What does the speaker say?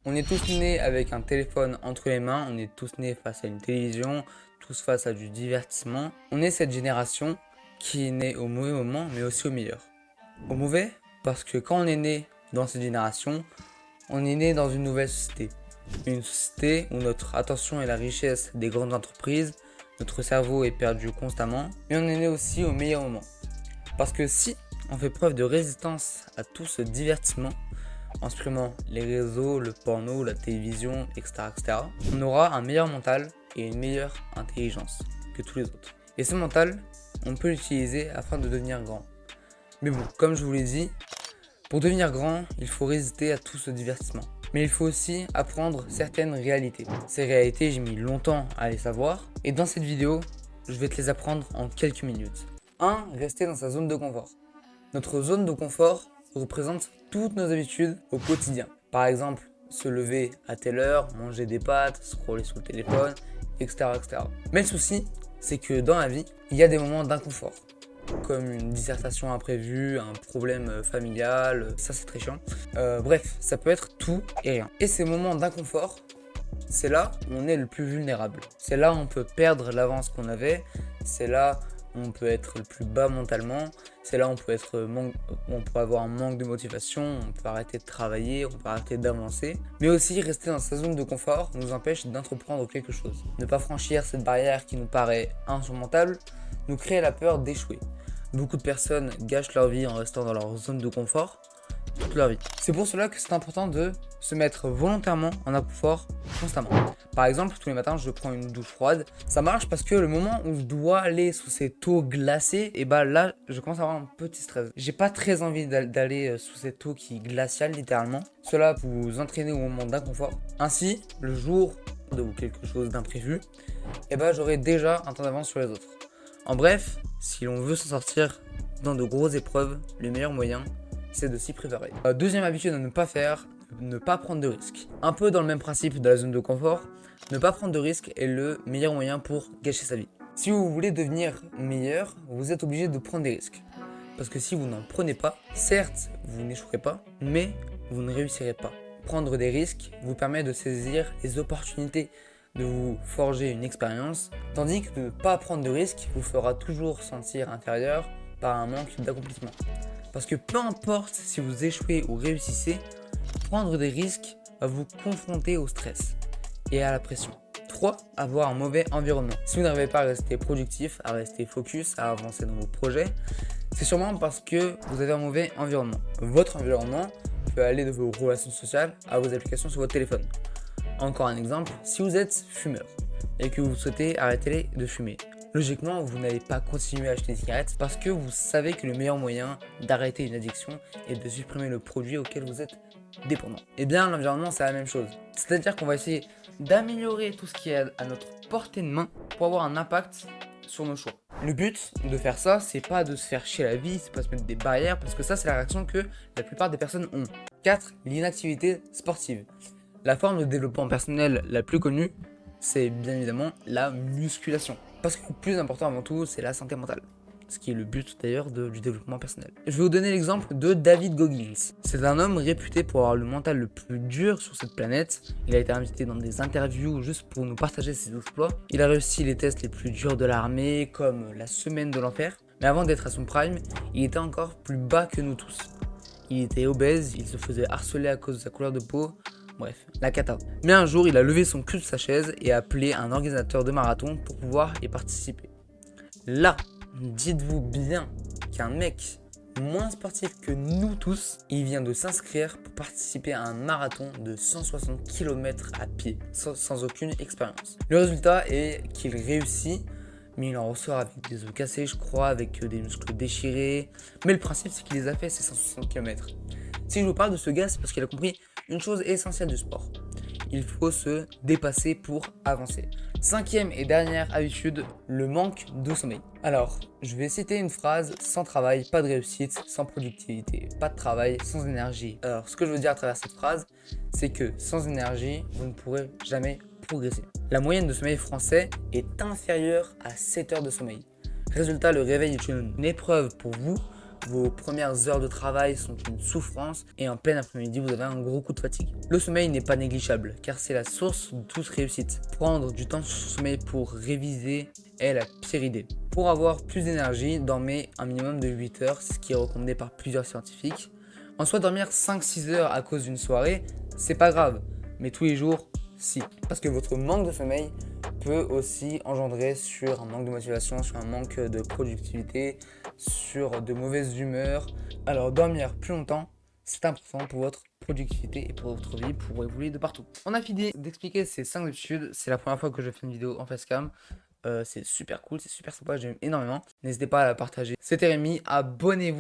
On est tous nés avec un téléphone entre les mains, on est tous nés face à une télévision, tous face à du divertissement. On est cette génération qui est née au mauvais moment, mais aussi au meilleur. Au mauvais, parce que quand on est né dans cette génération, on est né dans une nouvelle société. Une société où notre attention est la richesse des grandes entreprises, notre cerveau est perdu constamment, mais on est né aussi au meilleur moment. Parce que si on fait preuve de résistance à tout ce divertissement, en supprimant les réseaux, le porno, la télévision, etc., on aura un meilleur mental et une meilleure intelligence que tous les autres. Et ce mental, on peut l'utiliser afin de devenir grand. Mais bon, comme je vous l'ai dit, pour devenir grand, il faut résister à tout ce divertissement. Mais il faut aussi apprendre certaines réalités. Ces réalités, j'ai mis longtemps à les savoir. Et dans cette vidéo, je vais te les apprendre en quelques minutes. 1. Rester dans sa zone de confort. Notre zone de confort représente toutes nos habitudes au quotidien. Par exemple, se lever à telle heure, manger des pâtes, scroller sur le téléphone, etc., etc. Mais le souci, c'est que dans la vie, il y a des moments d'inconfort, comme une dissertation imprévue, un problème familial, ça c'est très chiant. Bref, ça peut être tout et rien. Et ces moments d'inconfort, c'est là où on est le plus vulnérable. C'est là où on peut perdre l'avance qu'on avait, c'est là où on peut être le plus bas mentalement, c'est là où on peut avoir un manque de motivation, on peut arrêter de travailler, on peut arrêter d'avancer. Mais aussi, rester dans sa zone de confort nous empêche d'entreprendre quelque chose. Ne pas franchir cette barrière qui nous paraît insurmontable nous crée la peur d'échouer. Beaucoup de personnes gâchent leur vie en restant dans leur zone de confort toute leur vie. C'est pour cela que c'est important de se mettre volontairement en inconfort constamment. Par exemple, tous les matins, je prends une douche froide. Ça marche parce que le moment où je dois aller sous cette eau glacée, et bah là, je commence à avoir un petit stress. J'ai pas très envie d'aller sous cette eau qui est glaciale, littéralement. Cela peut vous entraîner au moment d'inconfort. Ainsi, le jour de quelque chose d'imprévu, et bah j'aurai déjà un temps d'avance sur les autres. En bref, si l'on veut s'en sortir dans de grosses épreuves, le meilleur moyen, c'est de s'y préparer. Deuxième habitude à ne pas faire, ne pas prendre de risques. Un peu dans le même principe de la zone de confort, ne pas prendre de risques est le meilleur moyen pour gâcher sa vie. Si vous voulez devenir meilleur, vous êtes obligé de prendre des risques. Parce que si vous n'en prenez pas, certes, vous n'échouerez pas, mais vous ne réussirez pas. Prendre des risques vous permet de saisir les opportunités, de vous forger une expérience, tandis que de ne pas prendre de risques vous fera toujours sentir inférieur par un manque d'accomplissement. Parce que peu importe si vous échouez ou réussissez, prendre des risques va vous confronter au stress et à la pression. 3. Avoir un mauvais environnement. Si vous n'arrivez pas à rester productif, à rester focus, à avancer dans vos projets, c'est sûrement parce que vous avez un mauvais environnement. Votre environnement peut aller de vos relations sociales à vos applications sur votre téléphone. Encore un exemple, si vous êtes fumeur et que vous souhaitez arrêter de fumer, logiquement, vous n'allez pas continuer à acheter des cigarettes parce que vous savez que le meilleur moyen d'arrêter une addiction est de supprimer le produit auquel vous êtes dépendant. Et bien, l'environnement, c'est la même chose. C'est-à-dire qu'on va essayer d'améliorer tout ce qui est à notre portée de main pour avoir un impact sur nos choix. Le but de faire ça, c'est pas de se faire chier la vie, c'est pas se mettre des barrières, parce que ça, c'est la réaction que la plupart des personnes ont. 4. L'inactivité sportive. La forme de développement personnel la plus connue, c'est bien évidemment la musculation. Parce que le plus important avant tout, c'est la santé mentale. Ce qui est le but d'ailleurs du développement personnel. Je vais vous donner l'exemple de David Goggins. C'est un homme réputé pour avoir le mental le plus dur sur cette planète. Il a été invité dans des interviews juste pour nous partager ses exploits. Il a réussi les tests les plus durs de l'armée, comme la semaine de l'enfer. Mais avant d'être à son prime, il était encore plus bas que nous tous. Il était obèse, il se faisait harceler à cause de sa couleur de peau. Bref, la cata. Mais un jour, il a levé son cul de sa chaise et a appelé un organisateur de marathon pour pouvoir y participer. Là, dites-vous bien qu'un mec moins sportif que nous tous, il vient de s'inscrire pour participer à un marathon de 160 km à pied, sans aucune expérience. Le résultat est qu'il réussit, mais il en ressort avec des os cassés, je crois, avec des muscles déchirés. Mais le principe, c'est qu'il les a fait, ces 160 km. Si je vous parle de ce gars, c'est parce qu'il a compris une chose essentielle du sport. Il faut se dépasser pour avancer. 5e et dernière habitude, le manque de sommeil. Alors, je vais citer une phrase: sans travail, pas de réussite, sans productivité, pas de travail, sans énergie. Alors, ce que je veux dire à travers cette phrase, c'est que sans énergie, vous ne pourrez jamais progresser. La moyenne de sommeil français est inférieure à 7 heures de sommeil. Résultat, le réveil est une épreuve pour vous. vos premières heures de travail sont une souffrance et en plein après-midi, vous avez un gros coup de fatigue. Le sommeil n'est pas négligeable car c'est la source de toute réussite. Prendre du temps sur son sommeil pour réviser est la pire idée. Pour avoir plus d'énergie, dormez un minimum de 8 heures, ce qui est recommandé par plusieurs scientifiques. En soi, dormir 5-6 heures à cause d'une soirée, c'est pas grave, mais tous les jours, si. Parce que votre manque de sommeil peut aussi engendrer sur un manque de motivation, sur un manque de productivité, sur de mauvaises humeurs. Alors dormir plus longtemps, c'est important pour votre productivité et pour votre vie, pour évoluer de partout. On a fini d'expliquer ces 5 habitudes, c'est la première fois que je fais une vidéo en facecam. C'est super cool, c'est super sympa, j'aime énormément. N'hésitez pas à la partager. C'était Rémi, abonnez-vous.